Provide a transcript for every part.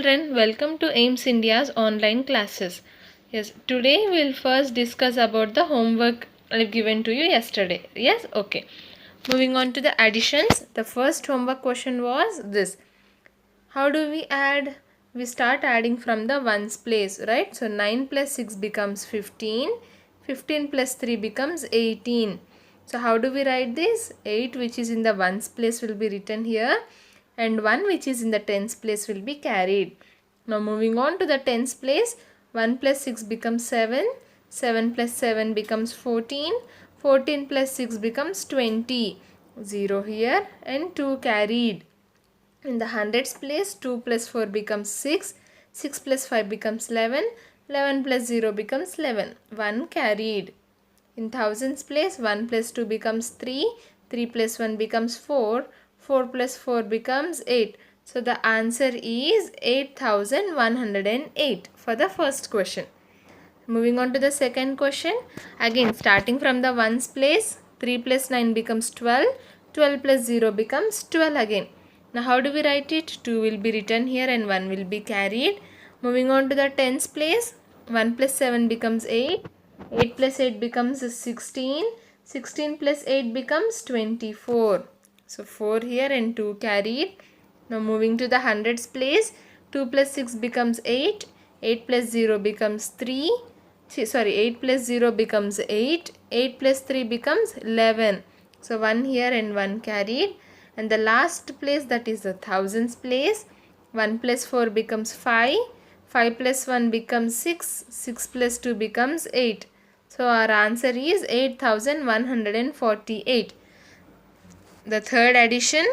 Children, welcome to AIMS India's online classes. Yes, today we'll first discuss about the homework I've given to you yesterday. Yes, okay. Moving on to the additions. The first homework question was this. How do we add? We start adding from the ones place, right? So 9 plus 6 becomes 15. 15 plus 3 becomes 18. So how do we write this? 8 which is in the ones place will be written here, and 1 which is in the tens place will be carried. Now moving on to the tens place, 1 plus 6 becomes 7. 7 plus 7 becomes 14. 14 plus 6 becomes 20. 0 here and 2 carried. In the hundreds place, 2 plus 4 becomes 6. 6 plus 5 becomes 11. 11 plus 0 becomes 11. 1 carried. In thousands place, 1 plus 2 becomes 3. 3 plus 1 becomes 4. 4 plus 4 becomes 8. So the answer is 8108 for the first question. Moving on to the second question. Again, starting from the ones place, 3 plus 9 becomes 12. 12 plus 0 becomes 12 again. Now how do we write it? 2 will be written here and 1 will be carried. Moving on to the tens place, 1 plus 7 becomes 8. 8 plus 8 becomes 16. 16 plus 8 becomes 24. So 4 here and 2 carried. Now moving to the hundreds place, 2 plus 6 becomes 8. 8 plus 0 becomes 3. 8 plus 0 becomes 8. 8 plus 3 becomes 11. So 1 here and 1 carried. And the last place, that is the thousands place, 1 plus 4 becomes 5. 5 plus 1 becomes 6. 6 plus 2 becomes 8. So our answer is 8148. The third addition,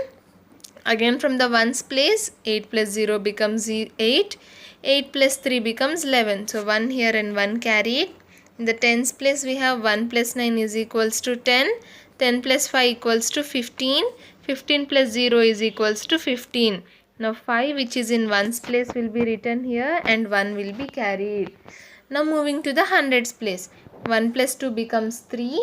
again from the ones place, 8 plus 0 becomes 8. 8 plus 3 becomes 11. So 1 here and 1 carried. In the tens place, we have 1 plus 9 is equals to 10. 10 plus 5 equals to 15. 15 plus 0 is equals to 15. Now 5 which is in ones place will be written here and 1 will be carried. Now moving to the hundreds place. 1 plus 2 becomes 3.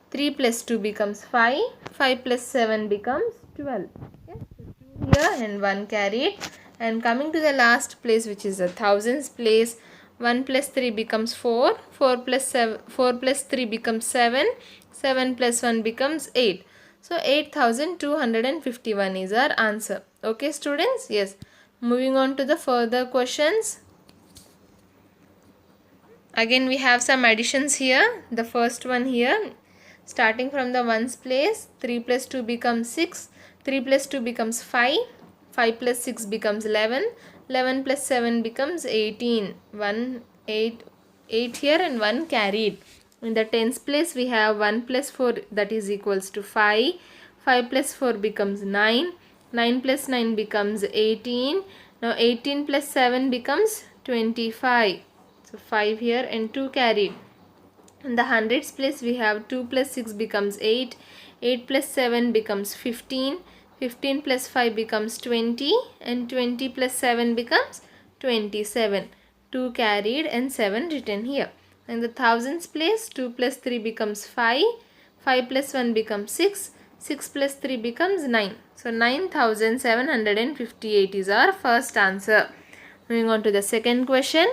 3 plus 2 becomes 5. 5 plus 7 becomes 12. Yes, so 2 here and 1 carried. And coming to the last place, which is the thousands place, 1 plus 3 becomes 4. 4 plus 3 becomes 7. 7 plus 1 becomes 8. So 8251 is our answer. Okay students? Yes. Moving on to the further questions. Again we have some additions here. The first one here, starting from the ones place, 3 plus 2 becomes 6. 3 plus 2 becomes 5. 5 plus 6 becomes 11. 11 plus 7 becomes 18. 8 here and 1 carried. In the tens place, we have 1 plus 4, that is equals to 5. 5 plus 4 becomes 9. 9 plus 9 becomes 18. Now 18 plus 7 becomes 25. So 5 here and 2 carried. In the hundreds place, we have 2 plus 6 becomes 8. 8 plus 7 becomes 15. 15 plus 5 becomes 20. And 20 plus 7 becomes 27. 2 carried and 7 written here. In the thousands place, 2 plus 3 becomes 5. 5 plus 1 becomes 6. 6 plus 3 becomes 9. So 9758 is our first answer. Moving on to the second question.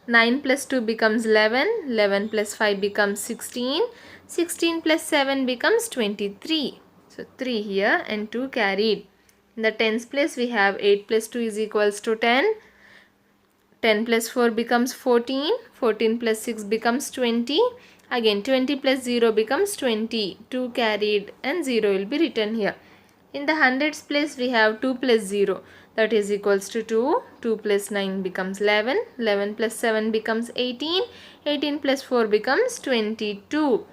9 plus 2 becomes 11. 11 plus 5 becomes 16. 16 plus 7 becomes 23. So 3 here and 2 carried. In the tens place, we have 8 plus 2 is equals to 10. 10 plus 4 becomes 14. 14 plus 6 becomes 20. Again 20 plus 0 becomes 20. 2 carried and 0 will be written here. In the hundreds place, we have 2 plus 0, that is equals to 2. 2 plus 9 becomes 11. 11 plus 7 becomes 18. 18 plus 4 becomes 22.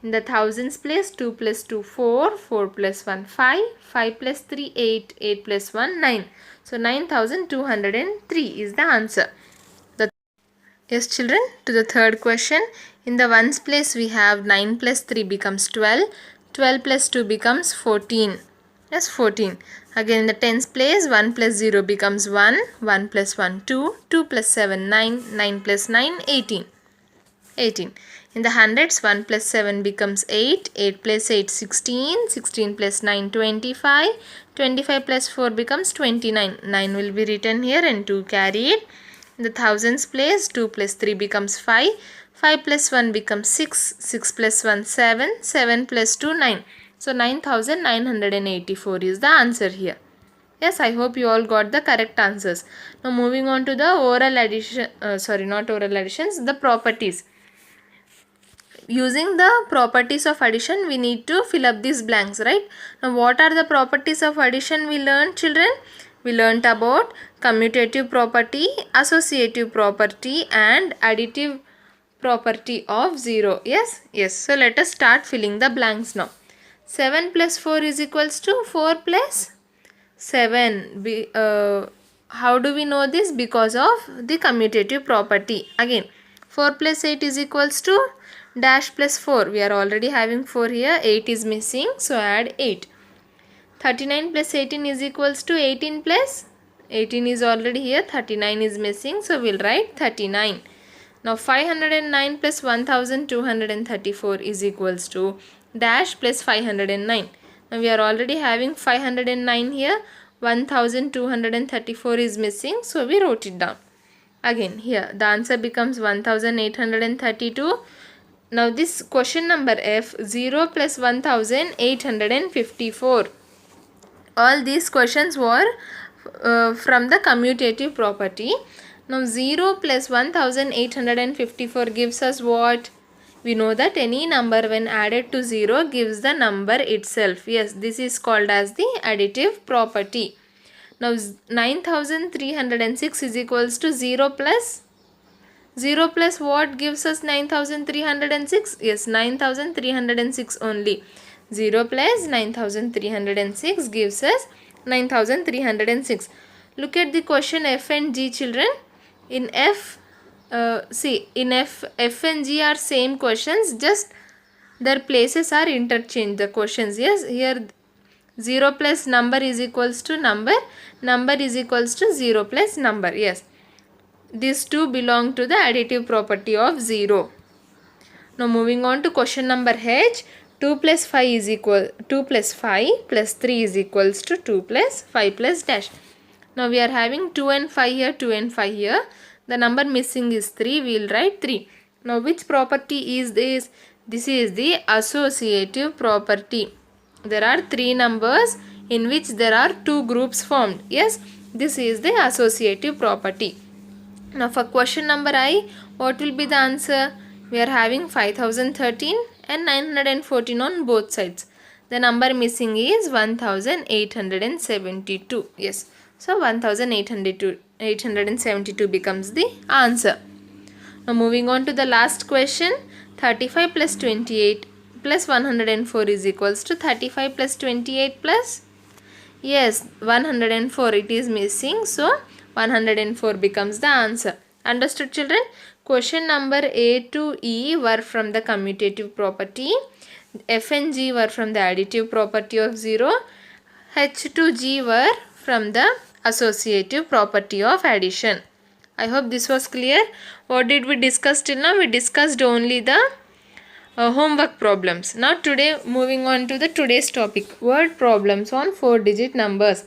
In the thousands place, 2 plus 2 4. 4 plus 1 5. 5 plus 3 8. 8 plus 1 9. So 9203 is the answer. Yes children, to the third question. In the ones place, we have 9 plus 3 becomes 12. 12 plus 2 becomes 14. Yes, 14. Again in the tens place, 1 plus 0 becomes 1. 1 plus 1 2. 2 plus 7 9. 9 plus 9 18. 18. In the hundreds, 1 plus 7 becomes 8, 8 plus 8 16, 16 plus 9 25, 25 plus 4 becomes 29, 9 will be written here and 2 carried. In the thousands place, 2 plus 3 becomes 5, 5 plus 1 becomes 6, 6 plus 1 7, 7 plus 2 9. So 9984 is the answer here. Yes, I hope you all got the correct answers. Now moving on to the oral addition, not oral additions, the properties. Using the properties of addition, we need to fill up these blanks, right? Now what are the properties of addition we learned, children? We learnt about commutative property, associative property and additive property of 0. Yes? Yes. So let us start filling the blanks now. 7 plus 4 is equals to 4 plus 7. How do we know this? Because of the commutative property. Again, 4 plus 8 is equals to dash plus 4. We are already having 4 here. 8 is missing. So add 8. 39 plus 18 is equals to 18 plus 18 is already here. 39 is missing. So we'll write 39. Now 509 plus 1234 is equals to dash plus 509. Now we are already having 509 here. 1234 is missing. So we wrote it down. Again here the answer becomes 1832. Now this question number F, 0 plus 1854. All these questions were from the commutative property. Now 0 plus 1854 gives us what? We know that any number when added to 0 gives the number itself. Yes, this is called as the additive property. Now 9306 is equals to 0 plus what gives us 9306? Yes, 9306 only. 0 plus 9306 gives us 9306. Look at the question F and G, children. In F, in F and G are same questions, just their places are interchanged, the questions. Yes, here 0 plus number is equals to number is equals to 0 plus number. Yes, these two belong to the additive property of 0. Now moving on to question number H. 2 plus 5 is equal 2 plus 5 plus 3 is equals to 2 plus 5 plus dash. Now we are having 2 and 5 here, 2 and 5 here. The number missing is 3. We will write 3. Now which property is this? This is the associative property. There are 3 numbers in which there are 2 groups formed. Yes, this is the associative property. Now for question number I, what will be the answer? We are having 5013 and 914 on both sides. The number missing is 1872. Yes, so 1872 becomes the answer. Now moving on to the last question. 35 plus 28 plus 104 is equals to 35 plus 28 plus, yes, 104. It is missing. So 104 becomes the answer. Understood, children? Question number A to E were from the commutative property. F and G were from the additive property of 0. H to G were from the associative property of addition. I hope this was clear. What did we discuss till now? We discussed only the homework problems. Now today, moving on to the today's topic, word problems on 4-digit numbers.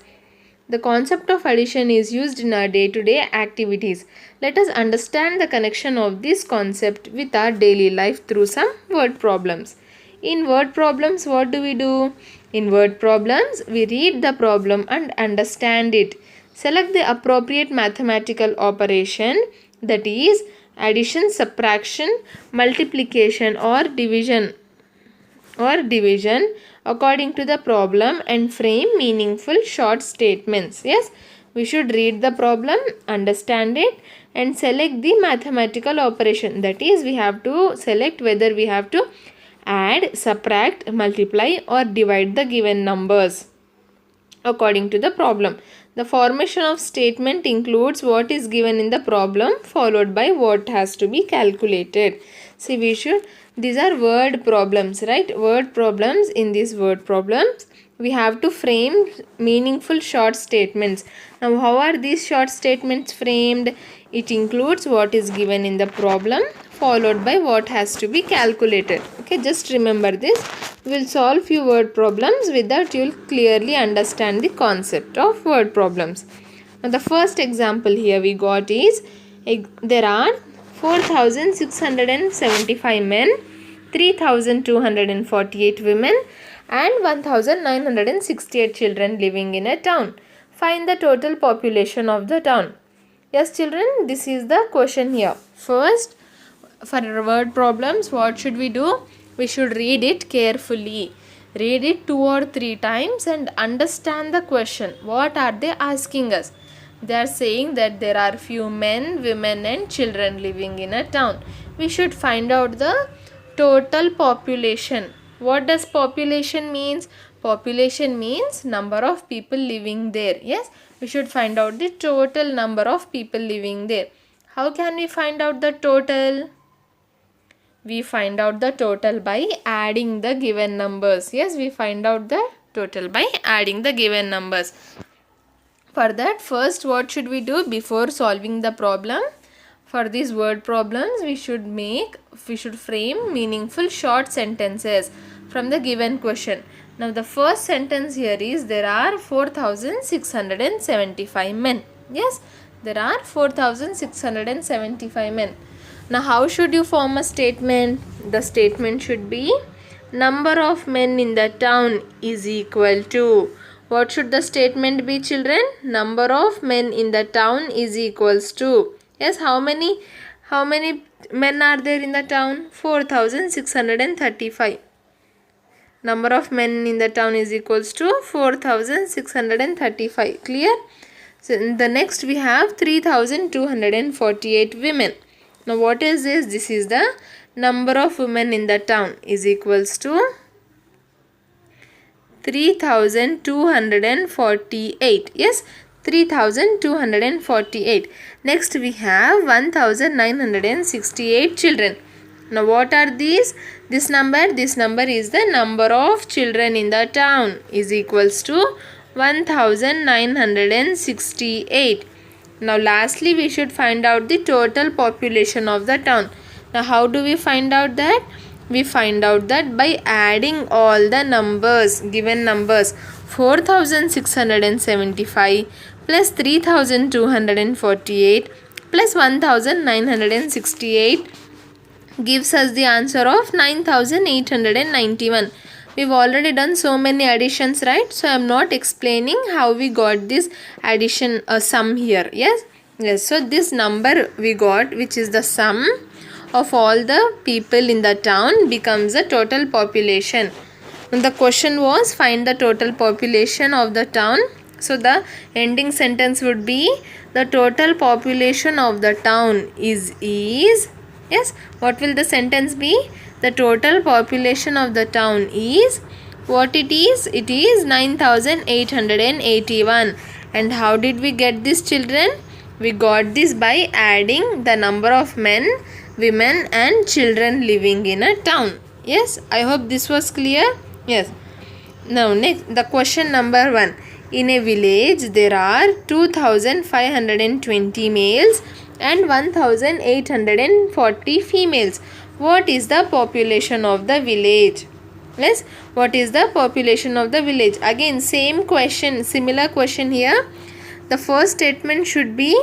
The concept of addition is used in our day-to-day activities. Let us understand the connection of this concept with our daily life through some word problems. In word problems, what do we do? In word problems, we read the problem and understand it. Select the appropriate mathematical operation, that is addition, subtraction, multiplication or division according to the problem and frame meaningful short statements. Yes, we should read the problem, understand it and select the mathematical operation. That is, we have to select whether we have to add, subtract, multiply or divide the given numbers according to the problem. The formation of statement includes what is given in the problem followed by what has to be calculated. See, these are word problems, right? Word problems. In these word problems, we have to frame meaningful short statements. Now how are these short statements framed? It includes what is given in the problem followed by what has to be calculated. Okay, just remember this. We will solve few word problems. With that you will clearly understand the concept of word problems. Now the first example here we got is there are 4,675 men, 3,248 women and 1,968 children living in a town. Find the total population of the town. Yes children, this is the question here. First, for word problems, what should we do? We should read it carefully. Read it 2 or 3 times and understand the question. What are they asking us? They are saying that there are few men, women and children living in a town. We should find out the total population. What does population means? Population means number of people living there. Yes, we should find out the total number of people living there. How can we find out the total? We find out the total by adding the given numbers. Yes, we find out the total by adding the given numbers. For that, first what should we do before solving the problem? For these word problems, we should frame meaningful short sentences from the given question. Now the first sentence here is there are 4,675 men. Yes, there are 4,675 men. Now how should you form a statement? The statement should be number of men in the town is equal to. What should the statement be children? Number of men in the town is equals to. Yes, how many men are there in the town? 4,635. Number of men in the town is equals to 4,635. Clear? So in the next we have 3,248 women. Now what is this? This is the number of women in the town is equals to 3,248. Yes, 3,248. Next we have 1,968 children. Now what are these? This number is the number of children in the town is equals to 1,968. Now lastly we should find out the total population of the town. Now how do we find out that? We find out that by adding all the numbers, given numbers, 4,675 plus 3,248 plus 1,968 gives us the answer of 9,891. We've already done so many additions, right? So I am not explaining how we got this addition sum here. Yes. So this number we got, which is the sum of all the people in the town, becomes the total population. And the question was find the total population of the town. So the ending sentence would be the total population of the town is yes, what will the sentence be? The total population of the town is what it is? It is 9,881. And how did we get this children? We got this by adding the number of men, women and children living in a town. Yes, I hope this was clear. Yes. Now next, the question number 1. In a village there are 2,520 males and 1,840 females. What is the population of the village? Yes, what is the population of the village? Again same question, similar question here. The first statement should be,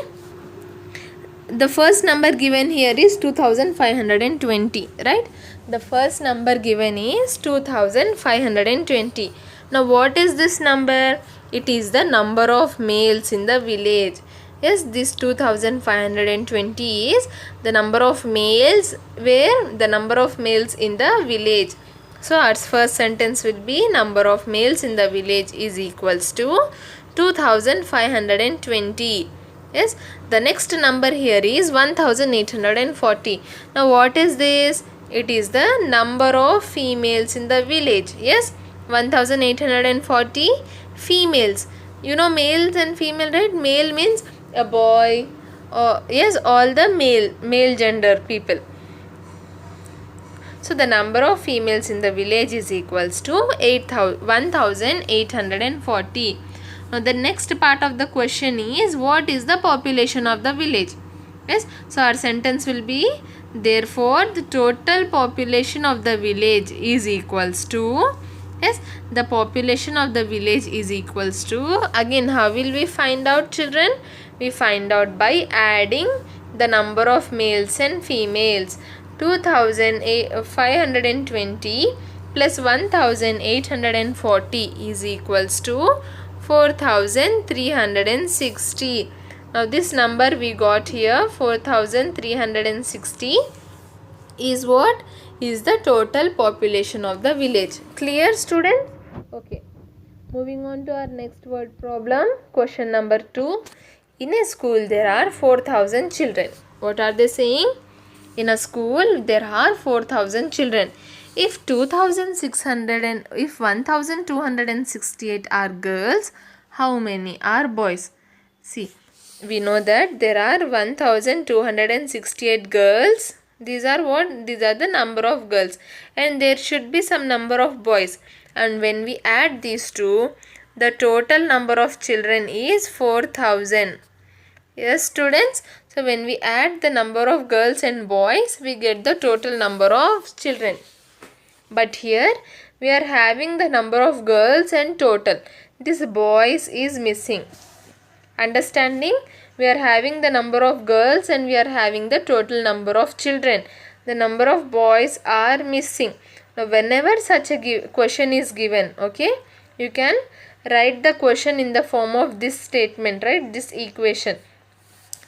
the first number given here is 2,520, right? The first number given is 2,520. Now what is this number? It is the number of males in the village. Yes, this 2,520 is the number of males, where the number of males in the village. So our first sentence will be number of males in the village is equals to 2,520. Yes, the next number here is 1,840. Now what is this? It is the number of females in the village. Yes, 1,840 females. You know males and female, right? Male means a boy, or yes, all the male gender people. So the number of females in the village is equals to 1,840. Now the next part of the question is, what is the population of the village? Yes, so our sentence will be, therefore the total population of the village is equals to, yes, the population of the village is equals to, again how will we find out, children? We find out by adding the number of males and females. 2520 plus 1840 is equals to 4360. Now this number we got here, 4360, is what is the total population of the village. Clear, students? Okay. Moving on to our next word problem. Question number 2. In a school there are 4000 children. What are they saying? In a school there are 4000 children. If 2600 and if 1268 are girls, how many are boys? See, we know that there are 1268 girls. These are what? These are the number of girls, and there should be some number of boys. And when we add these two, the total number of children is 4000. Yes, students. So when we add the number of girls and boys, we get the total number of children. But here we are having the number of girls and total. This boys is missing. Understanding? We are having the number of girls and we are having the total number of children. The number of boys are missing. Now whenever such a question is given, okay, you can write the question in the form of this statement, right? This equation.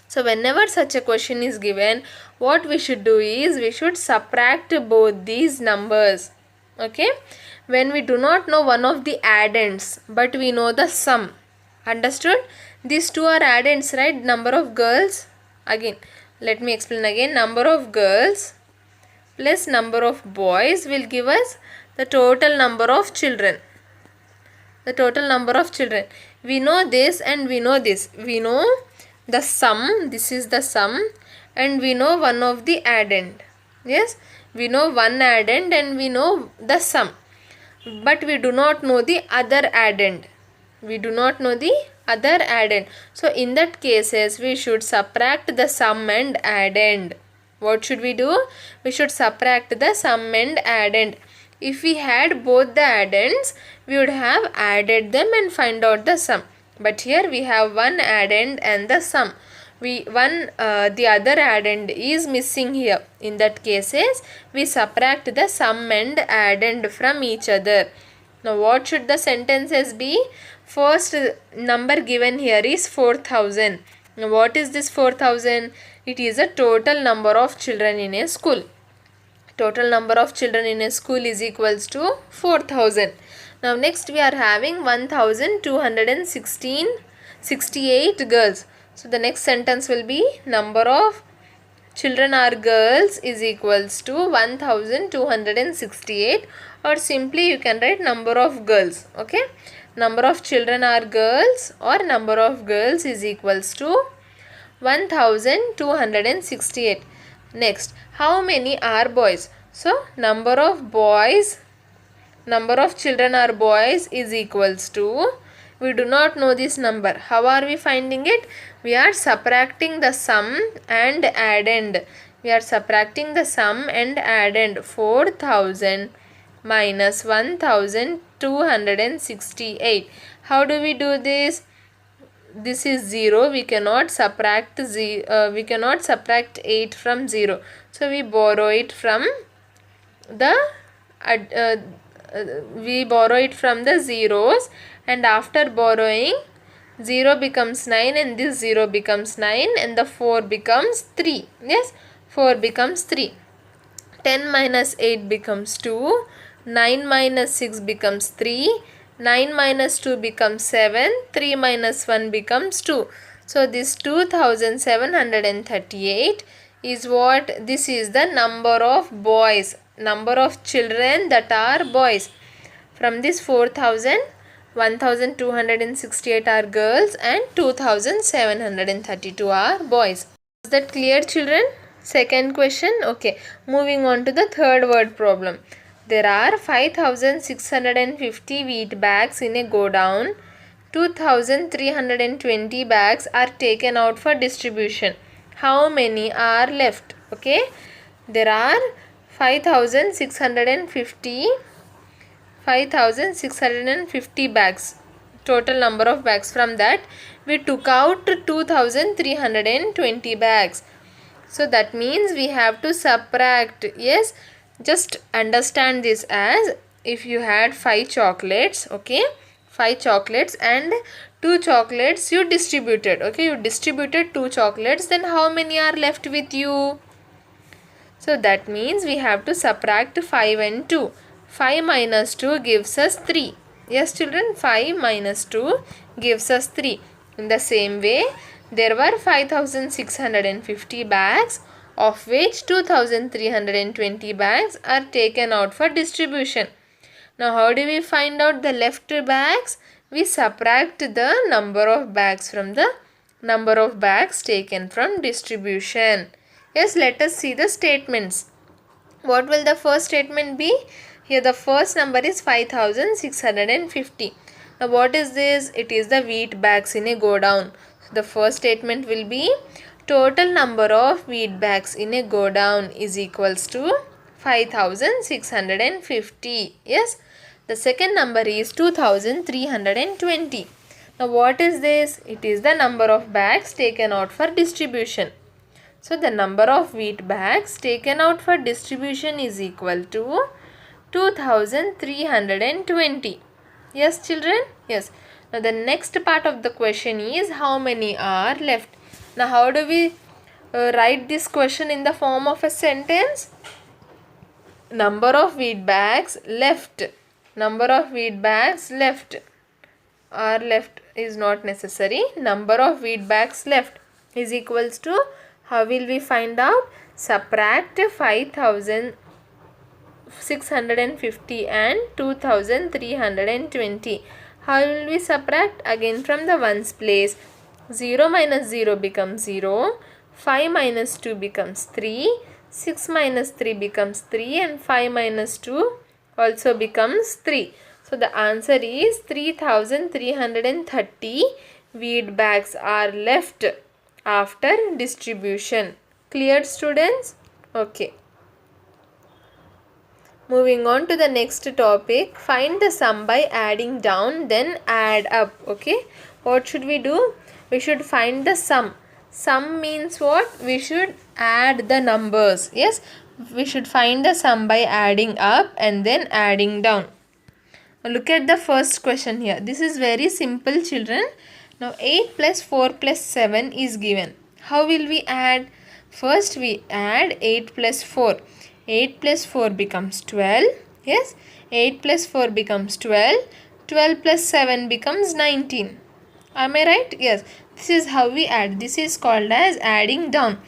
So whenever such a question is given, what we should do is we should subtract both these numbers. Okay? When we do not know one of the addends, but we know the sum. Understood? These two are addends, right? Number of girls. Again, let me explain again. Number of girls plus number of boys will give us the total number of children. The total number of children. We know this and we know this. We know the sum. This is the sum. And we know one of the addend. Yes? We know one addend and we know the sum. But we do not know the other addend. We do not know the other addend. So in that cases we should subtract the sum and addend. What should we do? We should subtract the sum and addend. If we had both the addends, we would have added them and find out the sum. But here we have one addend and the sum. The other addend is missing here. In that cases, we subtract the sum and addend from each other. Now what should the sentences be? First number given here is 4000. Now what is this 4000? It is a total number of children in a school. Total number of children in a school is equals to 4000. Now next we are having 1268 girls. So the next sentence will be number of children are girls is equals to 1268, or simply you can write number of girls. Okay, number of children are girls or number of girls is equals to 1268. Next, how many are boys? So number of children are boys is equals to, we do not know this number. How are we finding it? We are subtracting the sum and addend. We are subtracting the sum and addend. 4000 minus 1268. How do we do this? This is 0. We cannot subtract 8 from 0. So we borrow it from the zeros, and after borrowing, 0 becomes 9 and this 0 becomes 9 and the 4 becomes 3. Yes, 4 becomes 3. 10 minus 8 becomes 2. 9 minus 6 becomes 3. 9 minus 2 becomes 7. 3 minus 1 becomes 2. So this 2738 is what? This is the number of boys. Number of children that are boys. From this 1268 are girls and 2732 are boys. Is that clear, children? Second question. Okay, moving on to the third word problem. There are 5650 wheat bags in a godown. 2,320 bags are taken out for distribution. How many are left? Okay, there are 5,650 bags, total number of bags. From that we took out 2,320 bags. So that means we have to subtract. Yes, just understand this as if you had 5 chocolates, okay, 5 chocolates and 2 chocolates you distributed, okay, you distributed 2 chocolates, then how many are left with you? So that means we have to subtract 5 and 2. 5 minus 2 gives us 3. Yes children, 5 minus 2 gives us 3. In the same way, there were 5,650 bags, of which 2,320 bags are taken out for distribution. Now how do we find out the left bags? We subtract the number of bags from the number of bags taken from distribution. Yes, let us see the statements. What will the first statement be? Here the first number is 5,650. Now what is this? It is the wheat bags in a go down. So the first statement will be total number of wheat bags in a go down is equals to 5,650. Yes. The second number is 2,320. Now what is this? It is the number of bags taken out for distribution. So the number of wheat bags taken out for distribution is equal to 2,320. Yes children? Yes. Now the next part of the question is how many are left. Now how do we write this question in the form of a sentence? Number of wheat bags left. Number of wheat bags left. Are left is not necessary. Number of wheat bags left is equals to, how will we find out? Subtract 5,650 and 2,320. How will we subtract? Again from the ones place. 0 minus 0 becomes 0. 5 minus 2 becomes 3. 6 minus 3 becomes 3 and 5 minus 2 also becomes 3. So the answer is 3,330 wheat bags are left after distribution. Clear students? Okay. Moving on to the next topic. Find the sum by adding down then add up. Okay. What should we do? We should find the sum. Sum means what? We should add the numbers. Yes. We should find the sum by adding up and then adding down. Now look at the first question here. This is very simple children. Now 8 plus 4 plus 7 is given. How will we add? First we add 8 plus 4. 8 plus 4 becomes 12. Yes. 8 plus 4 becomes 12. 12 plus 7 becomes 19. Am I right? Yes. This is how we add. This is called as adding down.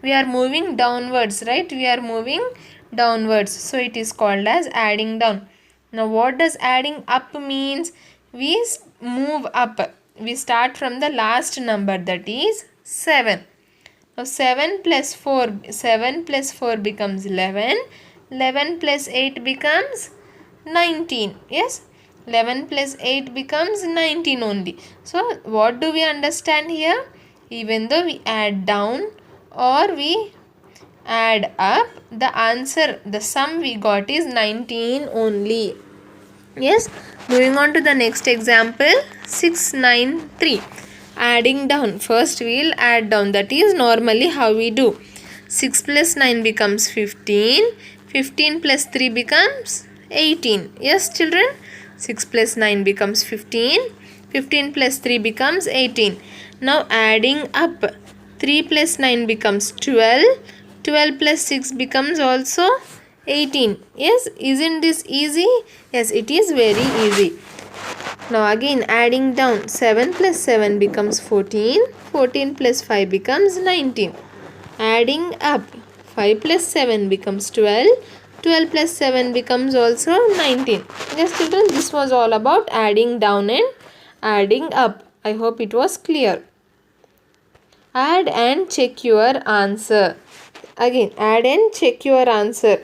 We are moving downwards, right? We are moving downwards. So it is called as adding down. Now what does adding up means? We move up. We start from the last number, that is 7. Now 7 plus 4 becomes 11. 11 plus 8 becomes 19. Yes. 11 plus 8 becomes 19 only. So what do we understand here? Even though we add down or we add up, the answer, the sum we got is 19 only. Yes. Moving on to the next example, 693. Adding down. First we will add down. That is normally how we do. 6 plus 9 becomes 15. 15 plus 3 becomes 18. Yes children. 6 plus 9 becomes 15. 15 plus 3 becomes 18. Now adding up. 3 plus 9 becomes 12. 12 plus 6 becomes also 18. Yes, isn't this easy? Yes, it is very easy. Now again adding down. 7 plus 7 becomes 14. 14 plus 5 becomes 19. Adding up. 5 plus 7 becomes 12. 12 plus 7 becomes also 19. Yes children, this was all about adding down and adding up. I hope it was clear. Add and check your answer. Again, add and check your answer.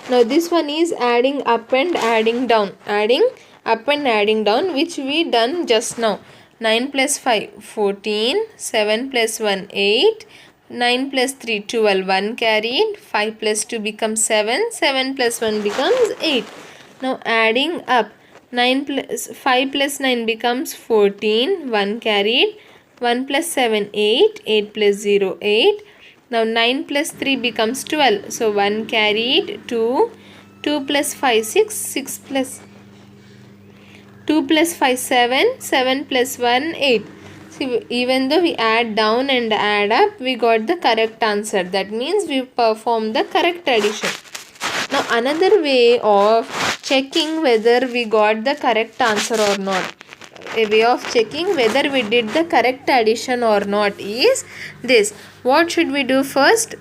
Now this one is adding up and adding down. Adding up and adding down, which we done just now. 9 plus 5 14, 7 plus 1 8, 9 plus 3 12, 1 carried, 5 plus 2 becomes 7, 7 plus 1 becomes 8. Now adding up, 9 plus 5 plus 9 becomes 14, 1 carried, 1 plus 7 8, 8 plus 0 8. Now 9 plus 3 becomes 12, so 1 carried, 2, 2 plus 5 6, 6 plus 2 plus 5 7, 7 plus 1 8. See, even though we add down and add up, we got the correct answer. That means we performed the correct addition. Now another way of checking whether we got the correct answer or not, a way of checking whether we did the correct addition or not is this. What should we do first?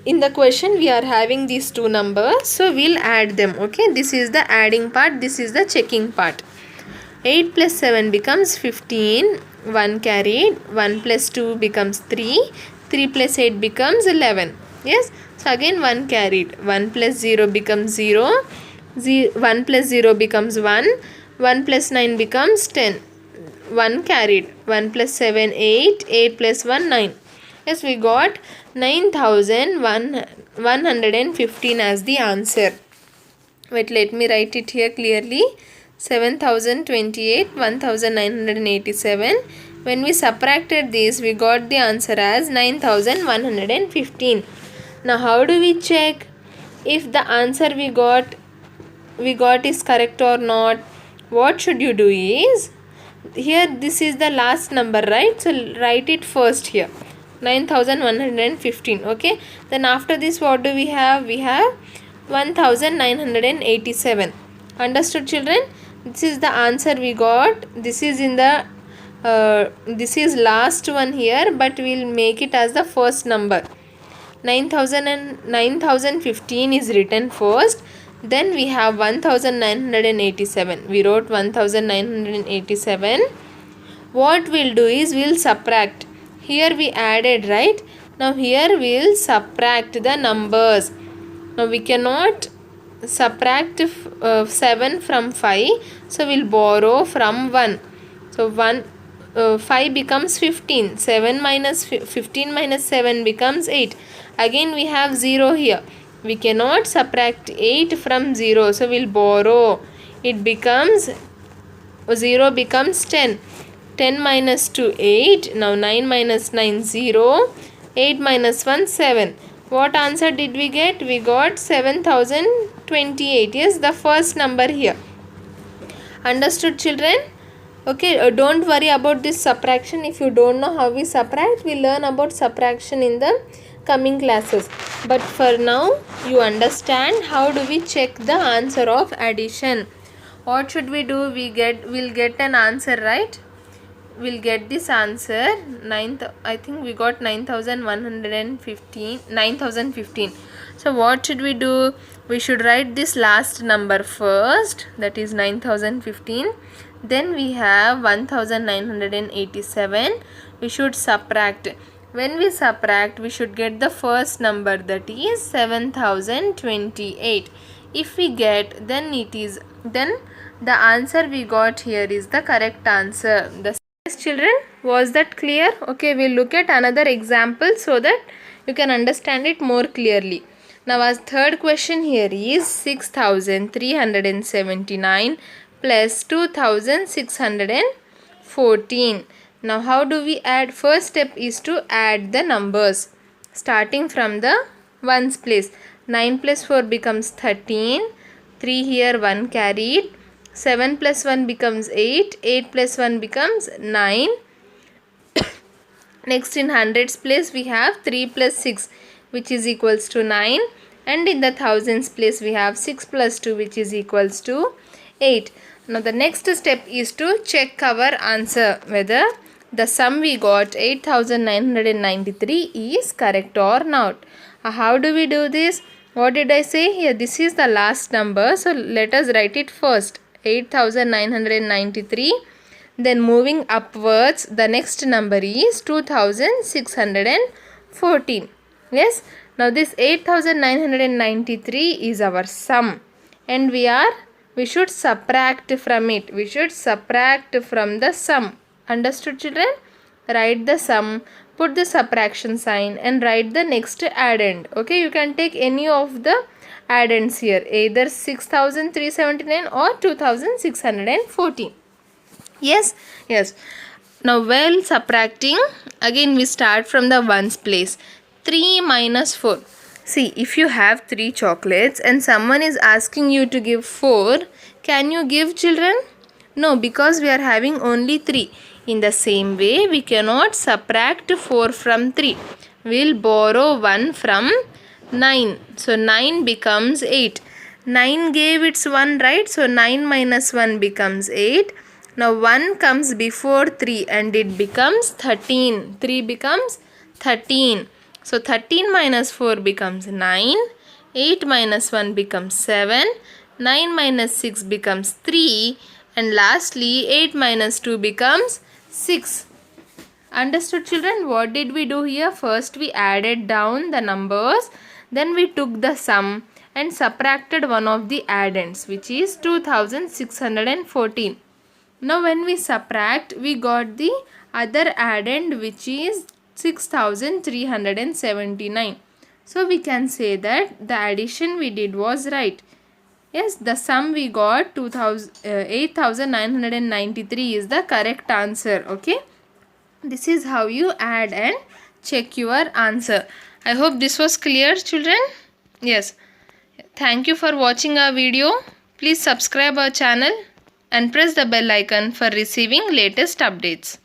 In the question we are having these two numbers, so we'll add them. Okay, this is the adding part, this is the checking part. 8 plus 7 becomes 15, 1 carried, 1 plus 2 becomes 3, 3 plus 8 becomes 11. Yes, so again 1 carried, 1 plus 0 becomes 0, 1 plus 0 becomes 1, 1 plus 9 becomes 10, 1 carried, 1 plus 7 8, 8 plus 1 9. Yes, we got 9115 as the answer. Wait, let me write it here clearly. 7028, 1987. When we subtracted this, we got the answer as 9115. Now how do we check if the answer we got is correct or not? What should you do is, here this is the last number, right? So write it first here, 9115. Okay, then after this what do we have? We have 1987. Understood, children? This is the answer we got. This is in the this is last one here, but we'll make it as the first number. 9015 is written first, then we have 1987. We wrote 1987. What we'll do is we'll subtract. Here we added, right? Now here we'll subtract the numbers. Now we cannot subtract 7 from 5, so we'll borrow from 1. So 5 becomes 15, 7 minus 15 minus 7 becomes 8. Again we have 0 here. We cannot subtract 8 from 0, so we'll borrow. It becomes 0 becomes 10. 10 minus 2 8. Now 9 minus 9 0. 8 minus 1 7. What answer did we get? We got 7028. Yes, the first number here. Understood, children? Okay, don't worry about this subtraction. If you don't know how we subtract, we'll learn about subtraction in the coming classes. But for now, you understand how do we check the answer of addition. What should we do? We'll get an answer, right? We'll get this answer. I think we got 9015. So what should we do? We should write this last number first, that is 9015. Then we have 1987. We should subtract. When we subtract, we should get the first number, that is 7028. If we get, then the answer we got here is the correct answer. Yes, children, was that clear? Okay, we'll look at another example so that you can understand it more clearly. Now our third question here is 6379 plus 2614. Now how do we add? First step is to add the numbers starting from the ones place. 9 plus 4 becomes 13, 3 here 1 carried, 7 plus 1 becomes 8, 8 plus 1 becomes 9. Next in hundreds place we have 3 plus 6 which is equals to 9, and in the thousands place we have 6 plus 2 which is equals to 8. Now the next step is to check our answer whether the sum we got 8993 is correct or not. How do we do this? What did I say here? This is the last number, so let us write it first. 8993. Then moving upwards, the next number is 2614. Yes, now this 8993 is our sum, and we are we should subtract from it. We should subtract from the sum. Understood, children? Write the sum, put the subtraction sign and write the next addend. Okay, you can take any of the addends here, either 6379 or 2614. Yes, yes. Now while subtracting, again we start from the ones place. 3 minus 4. See, if you have 3 chocolates and someone is asking you to give 4, can you give, children? No, because we are having only 3. In the same way, we cannot subtract 4 from 3. We will borrow 1 from 9. So 9 becomes 8. 9 gave its 1, right? So 9 minus 1 becomes 8. Now 1 comes before 3 and it becomes 13. 3 becomes 13. So 13 minus 4 becomes 9. 8 minus 1 becomes 7. 9 minus 6 becomes 3. And lastly 8 minus 2 becomes 6. Understood, children? What did we do here? First we added down the numbers. Then we took the sum and subtracted one of the addends, which is 2614. Now when we subtract, we got the other addend, which is 6379. So we can say that the addition we did was right. Yes, the sum we got 8993 is the correct answer. Okay, this is how you add and check your answer. I hope this was clear, children. Yes, thank you for watching our video. Please subscribe our channel and press the bell icon for receiving latest updates.